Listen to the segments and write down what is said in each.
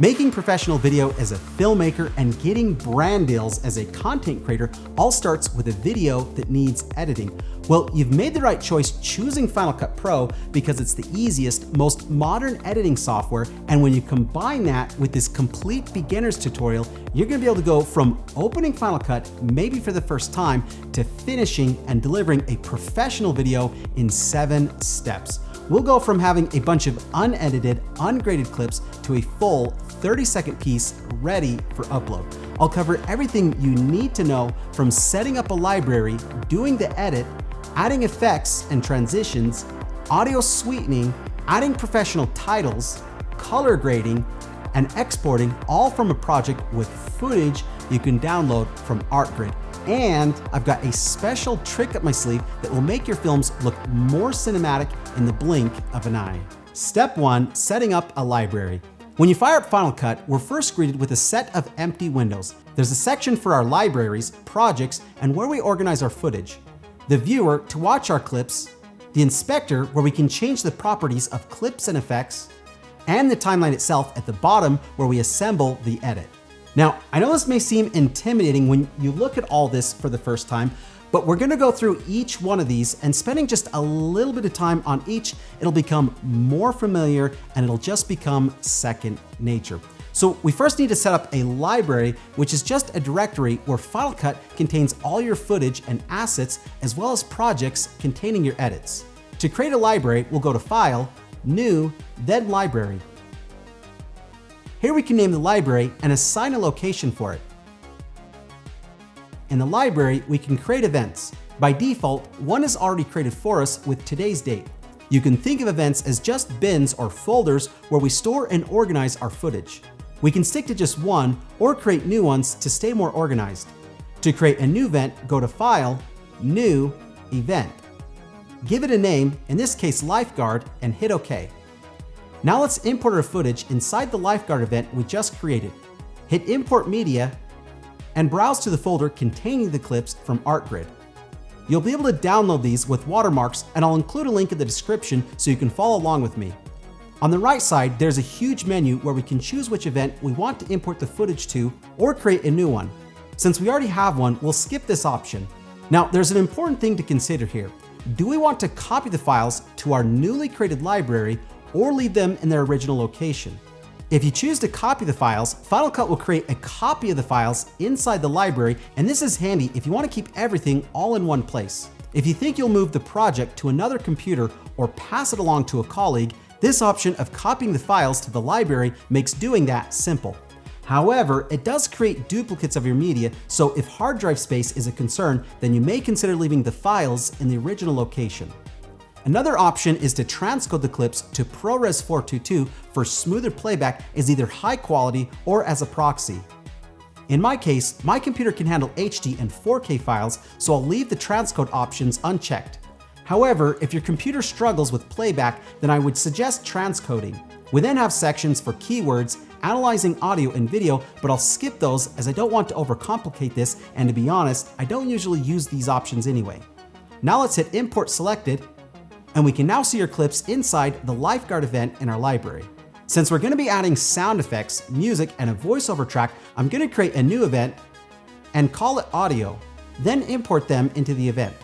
Making professional video as a filmmaker and getting brand deals as a content creator all starts with a video that needs editing. Well, you've made the right choice choosing Final Cut Pro because it's the easiest, most modern editing software, and when you combine that with this complete beginner's tutorial, you're gonna be able to go from opening Final Cut, maybe for the first time, to finishing and delivering a professional video in 7 steps. We'll go from having a bunch of unedited, ungraded clips to a full 30-second piece ready for upload. I'll cover everything you need to know, from setting up a library, doing the edit, adding effects and transitions, audio sweetening, adding professional titles, color grading, and exporting, all from a project with footage you can download from ArtGrid. And I've got a special trick up my sleeve that will make your films look more cinematic in the blink of an eye. Step 1, setting up a library. When you fire up Final Cut, we're first greeted with a set of empty windows. There's a section for our libraries, projects, and where we organize our footage. The viewer to watch our clips, the inspector where we can change the properties of clips and effects, and the timeline itself at the bottom where we assemble the edit. Now, I know this may seem intimidating when you look at all this for the first time, but we're gonna go through each one of these, and spending just a little bit of time on each, it'll become more familiar and it'll just become second nature. So we first need to set up a library, which is just a directory where Final Cut contains all your footage and assets, as well as projects containing your edits. To create a library, we'll go to File, New, then Library. Here we can name the library and assign a location for it. In the library, we can create events. By default, one is already created for us with today's date. You can think of events as just bins or folders where we store and organize our footage. We can stick to just one or create new ones to stay more organized. To create a new event, go to File, New, Event. Give it a name, in this case Lifeguard, and hit OK. Now let's import our footage inside the Lifeguard event we just created. Hit Import Media and browse to the folder containing the clips from ArtGrid. You'll be able to download these with watermarks, and I'll include a link in the description so you can follow along with me. On the right side, there's a huge menu where we can choose which event we want to import the footage to or create a new one. Since we already have one, we'll skip this option. Now, there's an important thing to consider here. Do we want to copy the files to our newly created library or leave them in their original location? If you choose to copy the files, Final Cut will create a copy of the files inside the library, and this is handy if you want to keep everything all in one place. If you think you'll move the project to another computer or pass it along to a colleague, this option of copying the files to the library makes doing that simple. However, it does create duplicates of your media, so if hard drive space is a concern, then you may consider leaving the files in the original location. Another option is to transcode the clips to ProRes 422 for smoother playback as either high quality or as a proxy. In my case, my computer can handle HD and 4K files, so I'll leave the transcode options unchecked. However, if your computer struggles with playback, then I would suggest transcoding. We then have sections for keywords, analyzing audio and video, but I'll skip those as I don't want to overcomplicate this, and to be honest, I don't usually use these options anyway. Now let's hit Import Selected, and we can now see our clips inside the Lifeguard event in our library. Since we're going to be adding sound effects, music, and a voiceover track, I'm going to create a new event and call it Audio, then import them into the event.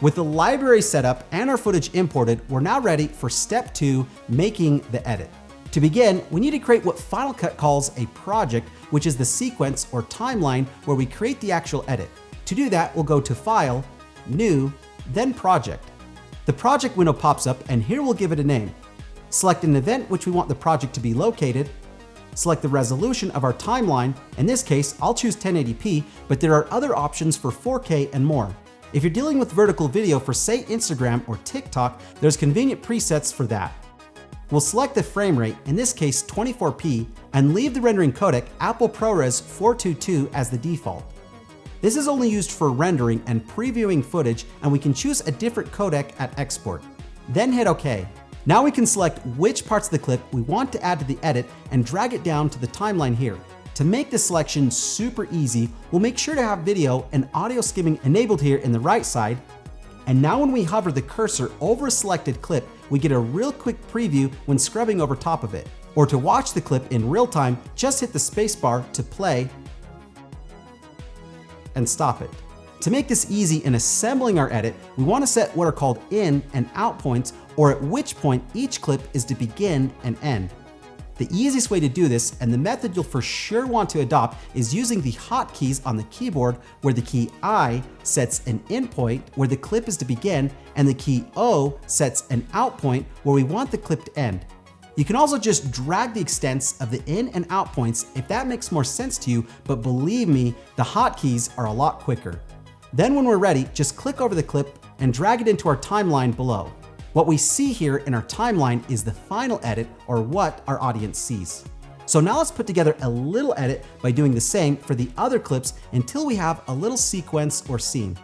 With the library set up and our footage imported, we're now ready for step 2, making the edit. To begin, we need to create what Final Cut calls a project, which is the sequence or timeline where we create the actual edit. To do that, we'll go to File, New, then Project. The project window pops up, and here we'll give it a name. Select an event which we want the project to be located. Select the resolution of our timeline. In this case, I'll choose 1080p, but there are other options for 4K and more. If you're dealing with vertical video for, say, Instagram or TikTok, there's convenient presets for that. We'll select the frame rate, in this case 24p, and leave the rendering codec Apple ProRes 422 as the default. This is only used for rendering and previewing footage, and we can choose a different codec at export. Then hit OK. Now we can select which parts of the clip we want to add to the edit and drag it down to the timeline here. To make this selection super easy, we'll make sure to have video and audio skimming enabled here in the right side. And now when we hover the cursor over a selected clip, we get a real quick preview when scrubbing over top of it. Or to watch the clip in real time, just hit the spacebar to play and stop it. To make this easy in assembling our edit, we want to set what are called in and out points, or at which point each clip is to begin and end. The easiest way to do this, and the method you'll for sure want to adopt, is using the hotkeys on the keyboard, where the key I sets an in point where the clip is to begin, and the key O sets an out point where we want the clip to end. You can also just drag the extents of the in and out points if that makes more sense to you, but believe me, the hotkeys are a lot quicker. Then when we're ready, just click over the clip and drag it into our timeline below. What we see here in our timeline is the final edit, or what our audience sees. So now let's put together a little edit by doing the same for the other clips until we have a little sequence or scene.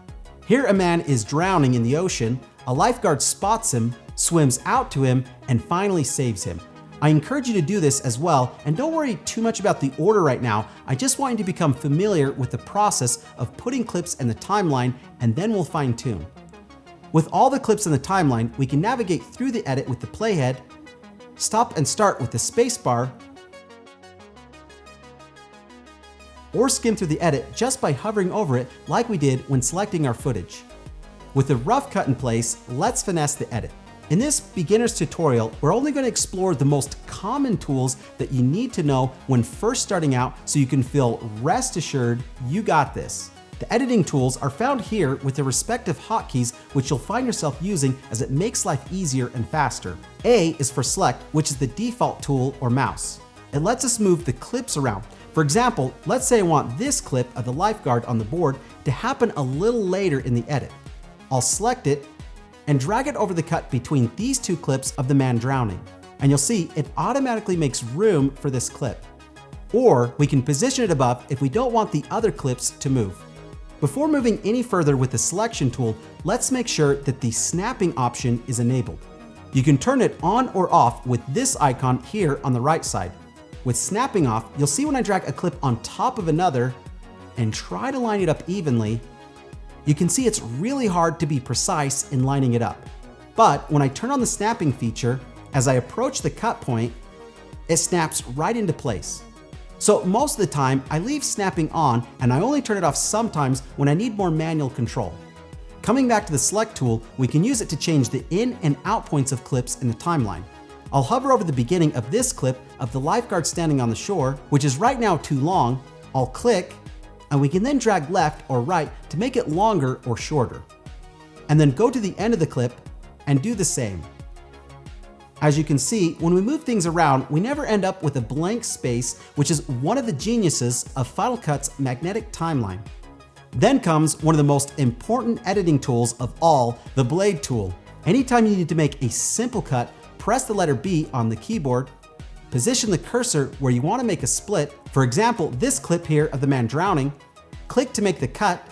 Here a man is drowning in the ocean, a lifeguard spots him, swims out to him, and finally saves him. I encourage you to do this as well, and don't worry too much about the order right now. I just want you to become familiar with the process of putting clips in the timeline, and then we'll fine tune. With all the clips in the timeline, we can navigate through the edit with the playhead, stop and start with the spacebar, or skim through the edit just by hovering over it like we did when selecting our footage. With the rough cut in place, let's finesse the edit. In this beginner's tutorial, we're only going to explore the most common tools that you need to know when first starting out, so you can feel rest assured you got this. The editing tools are found here with their respective hotkeys, which you'll find yourself using as it makes life easier and faster. A is for select, which is the default tool or mouse. It lets us move the clips around. For example, let's say I want this clip of the lifeguard on the board to happen a little later in the edit. I'll select it and drag it over the cut between these two clips of the man drowning. And you'll see it automatically makes room for this clip. Or we can position it above if we don't want the other clips to move. Before moving any further with the selection tool, let's make sure that the snapping option is enabled. You can turn it on or off with this icon here on the right side. With snapping off, you'll see when I drag a clip on top of another and try to line it up evenly, you can see it's really hard to be precise in lining it up. But when I turn on the snapping feature, as I approach the cut point, it snaps right into place. So most of the time, I leave snapping on, and I only turn it off sometimes when I need more manual control. Coming back to the select tool, we can use it to change the in and out points of clips in the timeline. I'll hover over the beginning of this clip of the lifeguard standing on the shore, which is right now too long. I'll click, and we can then drag left or right to make it longer or shorter. And then go to the end of the clip and do the same. As you can see, when we move things around, we never end up with a blank space, which is one of the geniuses of Final Cut's magnetic timeline. Then comes one of the most important editing tools of all, the blade tool. Anytime you need to make a simple cut, press the letter B on the keyboard, position the cursor where you want to make a split. For example, this clip here of the man drowning, click to make the cut,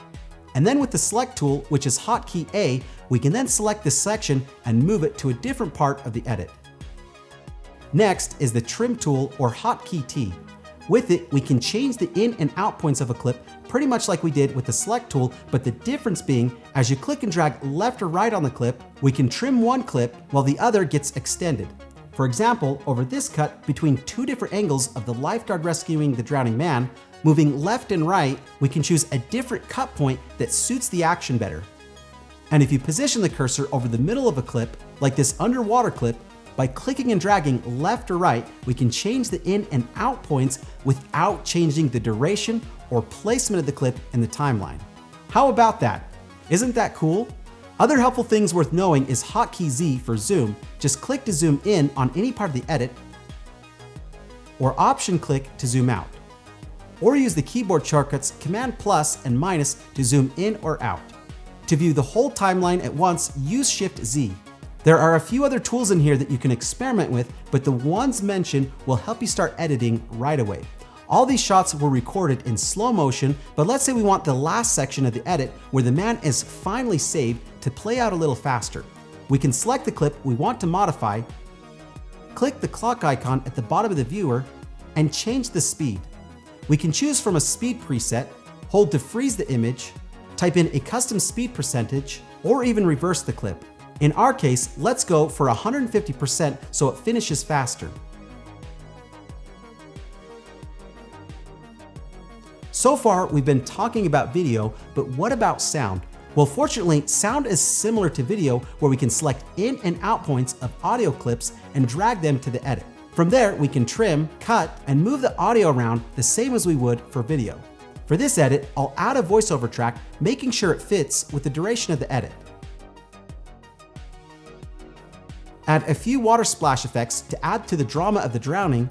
and then with the select tool, which is hotkey A, we can then select this section and move it to a different part of the edit. Next is the trim tool or hotkey T. With it, we can change the in and out points of a clip pretty much like we did with the select tool, but the difference being, as you click and drag left or right on the clip, we can trim one clip while the other gets extended. For example, over this cut between two different angles of the lifeguard rescuing the drowning man, moving left and right, we can choose a different cut point that suits the action better. And if you position the cursor over the middle of a clip, like this underwater clip, by clicking and dragging left or right, we can change the in and out points without changing the duration or placement of the clip in the timeline. How about that? Isn't that cool? Other helpful things worth knowing is hotkey Z for zoom. Just click to zoom in on any part of the edit, or option click to zoom out. Or use the keyboard shortcuts Command plus and minus to zoom in or out. To view the whole timeline at once, use Shift Z. There are a few other tools in here that you can experiment with, but the ones mentioned will help you start editing right away. All these shots were recorded in slow motion, but let's say we want the last section of the edit where the man is finally saved to play out a little faster. We can select the clip we want to modify, click the clock icon at the bottom of the viewer, and change the speed. We can choose from a speed preset, hold to freeze the image, type in a custom speed percentage, or even reverse the clip. In our case, let's go for 150% so it finishes faster. So far, we've been talking about video, but what about sound? Well, fortunately, sound is similar to video where we can select in and out points of audio clips and drag them to the edit. From there, we can trim, cut, and move the audio around the same as we would for video. For this edit, I'll add a voiceover track, making sure it fits with the duration of the edit. Add a few water splash effects to add to the drama of the drowning.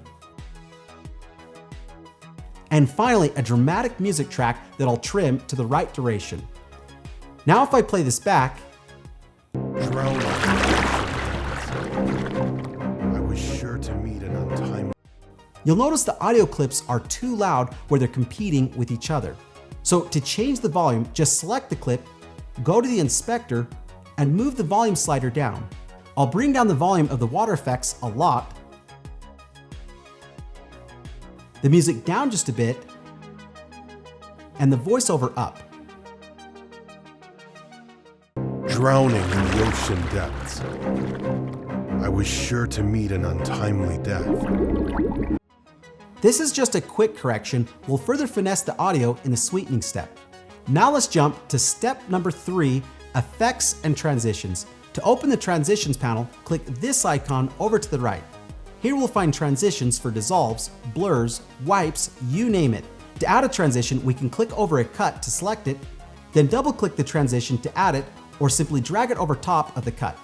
And finally, a dramatic music track that I'll trim to the right duration. Now if I play this back, I was sure to meet an untimely. You'll notice the audio clips are too loud where they're competing with each other. So to change the volume, just select the clip, go to the inspector, and move the volume slider down. I'll bring down the volume of the water effects a lot, the music down just a bit, and the voiceover up. Drowning in the ocean depths, I was sure to meet an untimely death. This is just a quick correction. We'll further finesse the audio in the sweetening step. Now let's jump to step number 3, effects and transitions. To open the transitions panel, click this icon over to the right. Here we'll find transitions for dissolves, blurs, wipes, you name it. To add a transition, we can click over a cut to select it, then double click the transition to add it, or simply drag it over top of the cut.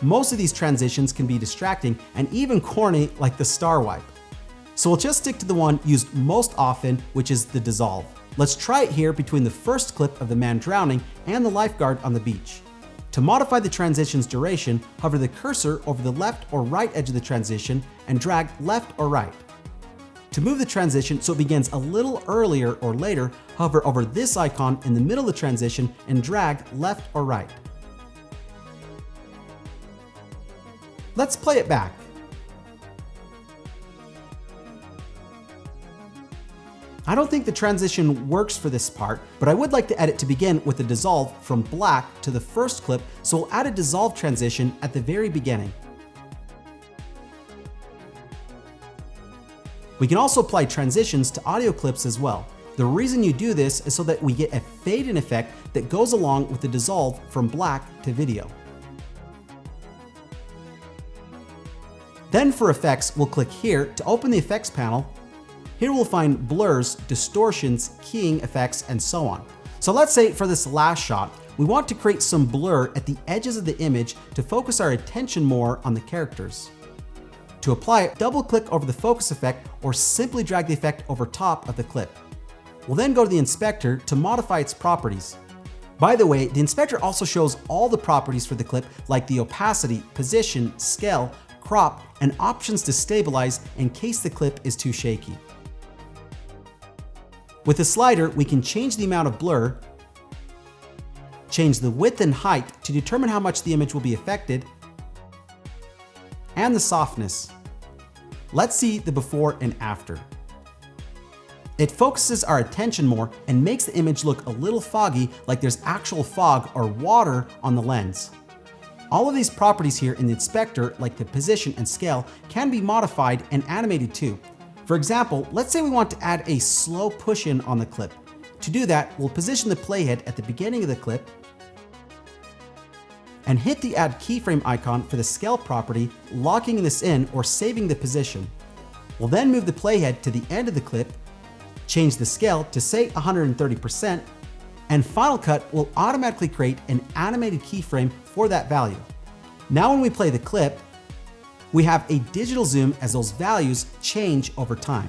Most of these transitions can be distracting and even corny, like the star wipe. So we'll just stick to the one used most often, which is the dissolve. Let's try it here between the first clip of the man drowning and the lifeguard on the beach. To modify the transition's duration, hover the cursor over the left or right edge of the transition and drag left or right. To move the transition so it begins a little earlier or later, hover over this icon in the middle of the transition and drag left or right. Let's play it back. I don't think the transition works for this part, but I would like the edit to begin with a dissolve from black to the first clip, so we'll add a dissolve transition at the very beginning. We can also apply transitions to audio clips as well. The reason you do this is so that we get a fade-in effect that goes along with the dissolve from black to video. Then for effects, we'll click here to open the effects panel. Here we'll find blurs, distortions, keying effects, and so on. So let's say for this last shot, we want to create some blur at the edges of the image to focus our attention more on the characters. To apply it, double click over the focus effect or simply drag the effect over top of the clip. We'll then go to the inspector to modify its properties. By the way, the inspector also shows all the properties for the clip like the opacity, position, scale, crop, and options to stabilize in case the clip is too shaky. With the slider, we can change the amount of blur, change the width and height to determine how much the image will be affected, and the softness. Let's see the before and after. It focuses our attention more and makes the image look a little foggy, like there's actual fog or water on the lens. All of these properties here in the inspector, like the position and scale, can be modified and animated too. For example, let's say we want to add a slow push-in on the clip. To do that, we'll position the playhead at the beginning of the clip and hit the Add Keyframe icon for the scale property, locking this in or saving the position. We'll then move the playhead to the end of the clip, change the scale to say 130%, and Final Cut will automatically create an animated keyframe for that value. Now when we play the clip, we have a digital zoom as those values change over time.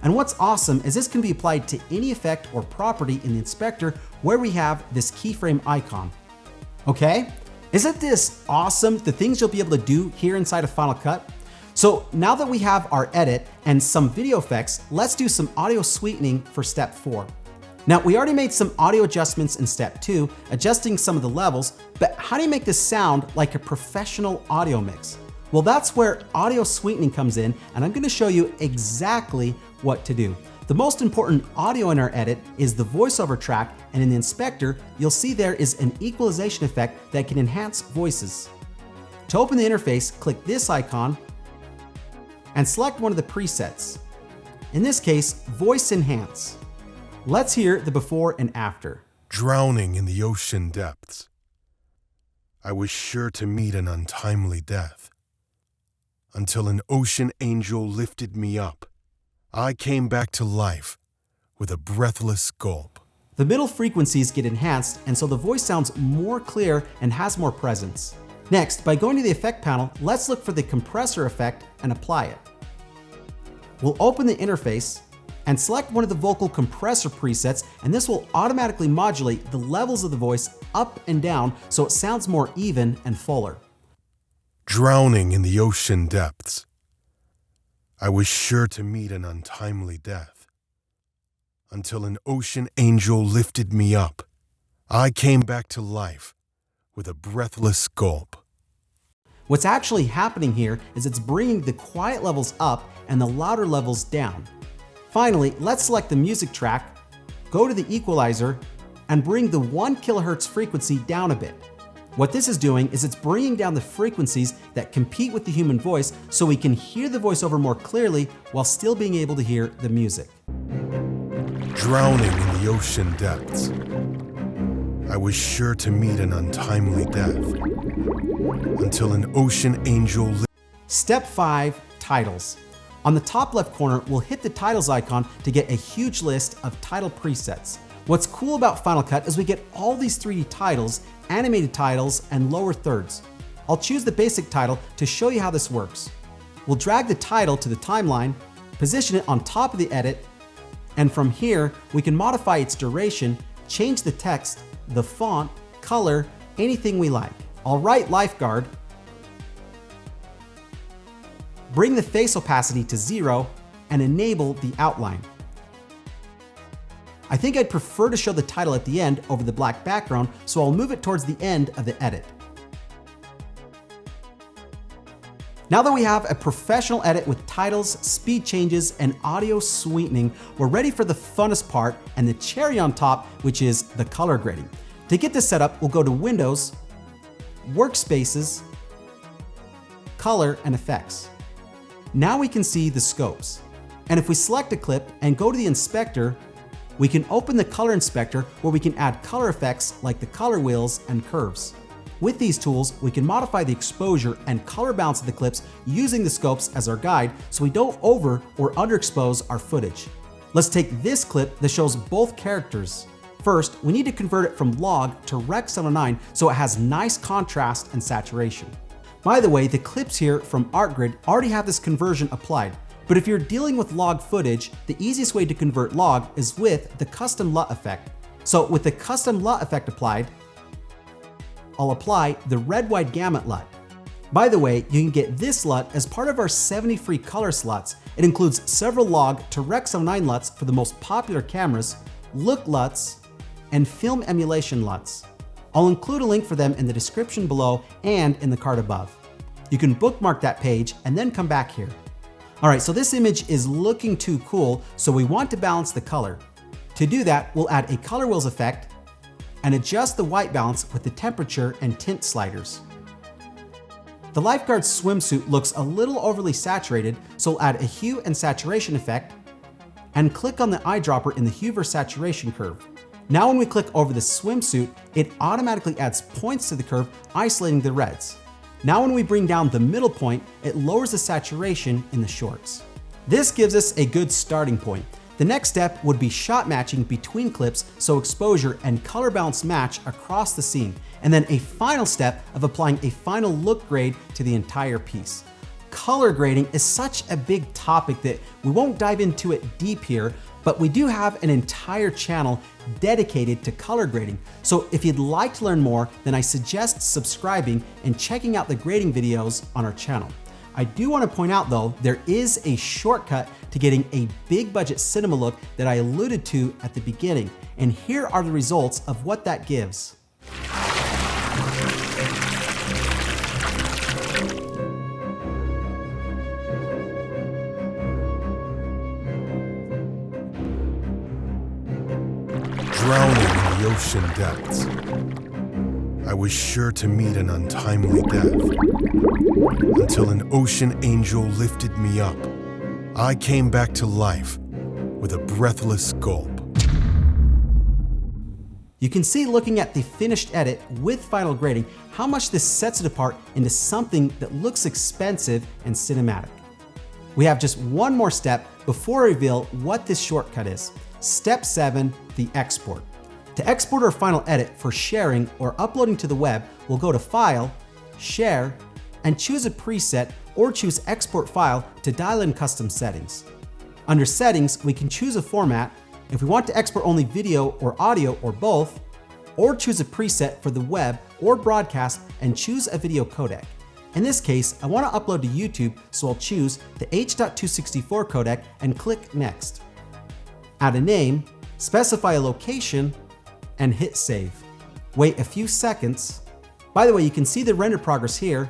And what's awesome is this can be applied to any effect or property in the inspector where we have this keyframe icon. Okay, isn't this awesome, the things you'll be able to do here inside of Final Cut? So now that we have our edit and some video effects, let's do some audio sweetening for step 4. Now, we already made some audio adjustments in step 2, adjusting some of the levels, but how do you make this sound like a professional audio mix? Well, that's where audio sweetening comes in, and I'm going to show you exactly what to do. The most important audio in our edit is the voiceover track, and in the inspector, you'll see there is an equalization effect that can enhance voices. To open the interface, click this icon and select one of the presets. In this case, Voice Enhance. Let's hear the before and after. Drowning in the ocean depths, I was sure to meet an untimely death. Until an ocean angel lifted me up, I came back to life with a breathless gulp. The middle frequencies get enhanced, and so the voice sounds more clear and has more presence. Next, by going to the effect panel, let's look for the compressor effect and apply it. We'll open the interface and select one of the vocal compressor presets, and this will automatically modulate the levels of the voice up and down so it sounds more even and fuller. Drowning in the ocean depths, I was sure to meet an untimely death. Until an ocean angel lifted me up, I came back to life with a breathless gulp. What's actually happening here is it's bringing the quiet levels up and the louder levels down. Finally, let's select the music track, go to the equalizer, and bring the 1 kHz frequency down a bit. What this is doing is it's bringing down the frequencies that compete with the human voice so we can hear the voiceover more clearly while still being able to hear the music. Drowning in the ocean depths, I was sure to meet an untimely death. Until an ocean angel. Step 5, Titles. On the top left corner, we'll hit the titles icon to get a huge list of title presets. What's cool about Final Cut is we get all these 3D titles, animated titles, and lower thirds. I'll choose the basic title to show you how this works. We'll drag the title to the timeline, position it on top of the edit, and from here, we can modify its duration, change the text, the font, color, anything we like. I'll write Lifeguard, bring the face opacity to 0, and enable the outline. I think I'd prefer to show the title at the end over the black background, so I'll move it towards the end of the edit. Now that we have a professional edit with titles, speed changes, and audio sweetening, we're ready for the funnest part and the cherry on top, which is the color grading. To get this set up, we'll go to Windows, Workspaces, Color, and Effects. Now we can see the scopes. And if we select a clip and go to the inspector, we can open the color inspector where we can add color effects like the color wheels and curves. With these tools, we can modify the exposure and color balance of the clips using the scopes as our guide so we don't over or underexpose our footage. Let's take this clip that shows both characters. First, we need to convert it from log to Rec. 709 so it has nice contrast and saturation. By the way, the clips here from ArtGrid already have this conversion applied, but if you're dealing with log footage, the easiest way to convert log is with the custom LUT effect. So with the custom LUT effect applied, I'll apply the red wide gamut LUT. By the way, you can get this LUT as part of our 70 free color slots. It includes several log to Rec. 709 LUTs for the most popular cameras, look LUTs, and film emulation LUTs. I'll include a link for them in the description below and in the card above. You can bookmark that page and then come back here. All right, so this image is looking too cool, so we want to balance the color. To do that, we'll add a color wheels effect and adjust the white balance with the temperature and tint sliders. The lifeguard swimsuit looks a little overly saturated, so we'll add a hue and saturation effect and click on the eyedropper in the hue versus saturation curve. Now when we click over the swimsuit, it automatically adds points to the curve, isolating the reds. Now when we bring down the middle point, it lowers the saturation in the shorts. This gives us a good starting point. The next step would be shot matching between clips so exposure and color balance match across the scene, and then a final step of applying a final look grade to the entire piece. Color grading is such a big topic that we won't dive into it deep here, but we do have an entire channel dedicated to color grading. So if you'd like to learn more, then I suggest subscribing and checking out the grading videos on our channel. I do want to point out though, there is a shortcut to getting a big budget cinema look that I alluded to at the beginning, and here are the results of what that gives. drowning in the ocean depths. I was sure to meet an untimely death until an ocean angel lifted me up. I came back to life with a breathless gulp. You can see looking at the finished edit with final grading how much this sets it apart into something that looks expensive and cinematic. We have just one more step before I reveal what this shortcut is. Step 7, the export. To export our final edit for sharing or uploading to the web, we'll go to File, Share, and choose a preset or choose Export File to dial in custom settings. Under Settings, we can choose a format if we want to export only video or audio or both, or choose a preset for the web or broadcast and choose a video codec. In this case, I want to upload to YouTube, so I'll choose the H.264 codec and click Next. Add a name, specify a location, and hit Save. Wait a few seconds. By the way, you can see the render progress here,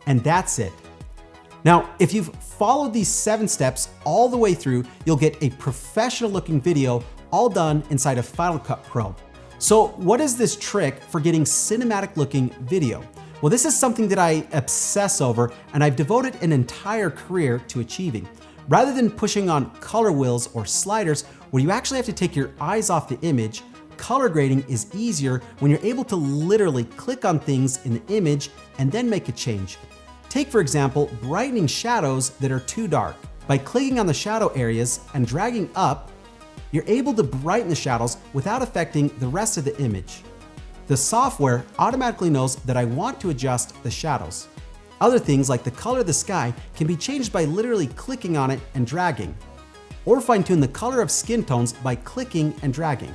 and that's it. Now, if you've followed these 7 steps all the way through, you'll get a professional looking video all done inside of Final Cut Pro. So what is this trick for getting cinematic looking video? Well, this is something that I obsess over and I've devoted an entire career to achieving. Rather than pushing on color wheels or sliders where you actually have to take your eyes off the image, color grading is easier when you're able to literally click on things in the image and then make a change. Take, for example, brightening shadows that are too dark. By clicking on the shadow areas and dragging up, you're able to brighten the shadows without affecting the rest of the image. The software automatically knows that I want to adjust the shadows. Other things like the color of the sky can be changed by literally clicking on it and dragging, or fine-tune the color of skin tones by clicking and dragging.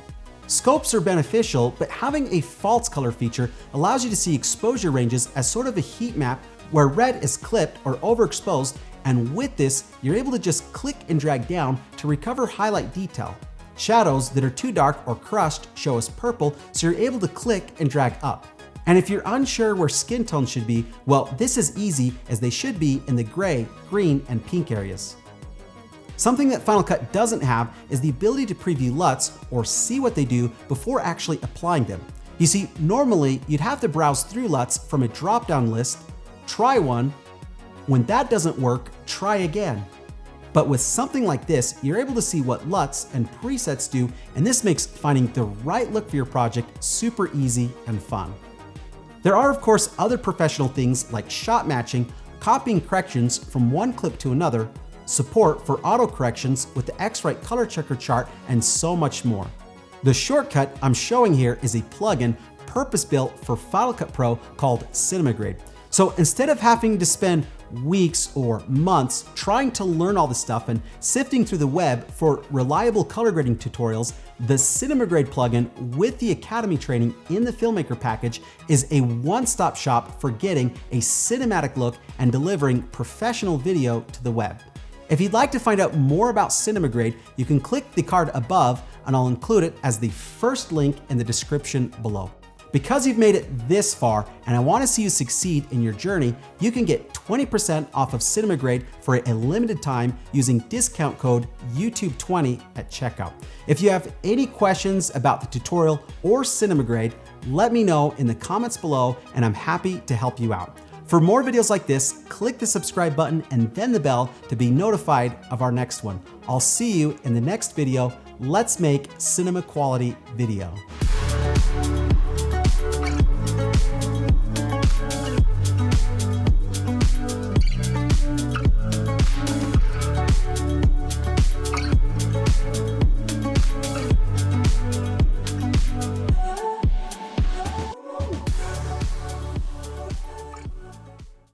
Scopes are beneficial, but having a false color feature allows you to see exposure ranges as sort of a heat map where red is clipped or overexposed, and with this, you're able to just click and drag down to recover highlight detail. Shadows that are too dark or crushed show as purple, so you're able to click and drag up. And if you're unsure where skin tones should be, well, this is easy as they should be in the gray, green, and pink areas. Something that Final Cut doesn't have is the ability to preview LUTs or see what they do before actually applying them. You see, normally you'd have to browse through LUTs from a drop-down list, try one. When that doesn't work, try again. But with something like this, you're able to see what LUTs and presets do, and this makes finding the right look for your project super easy and fun. There are, of course, other professional things like shot matching, copying corrections from one clip to another, support for auto corrections with the X-Rite color checker chart, and so much more. The shortcut I'm showing here is a plugin purpose-built for Final Cut Pro called CinemaGrade. So instead of having to spend weeks or months trying to learn all this stuff and sifting through the web for reliable color grading tutorials, the CinemaGrade plugin with the Academy training in the Filmmaker package is a one-stop shop for getting a cinematic look and delivering professional video to the web. If you'd like to find out more about CinemaGrade, you can click the card above and I'll include it as the first link in the description below. Because you've made it this far and I want to see you succeed in your journey, you can get 20% off of CinemaGrade for a limited time using discount code YouTube20 at checkout. If you have any questions about the tutorial or CinemaGrade, let me know in the comments below and I'm happy to help you out. For more videos like this, click the subscribe button and then the bell to be notified of our next one. I'll see you in the next video. Let's make cinema quality video.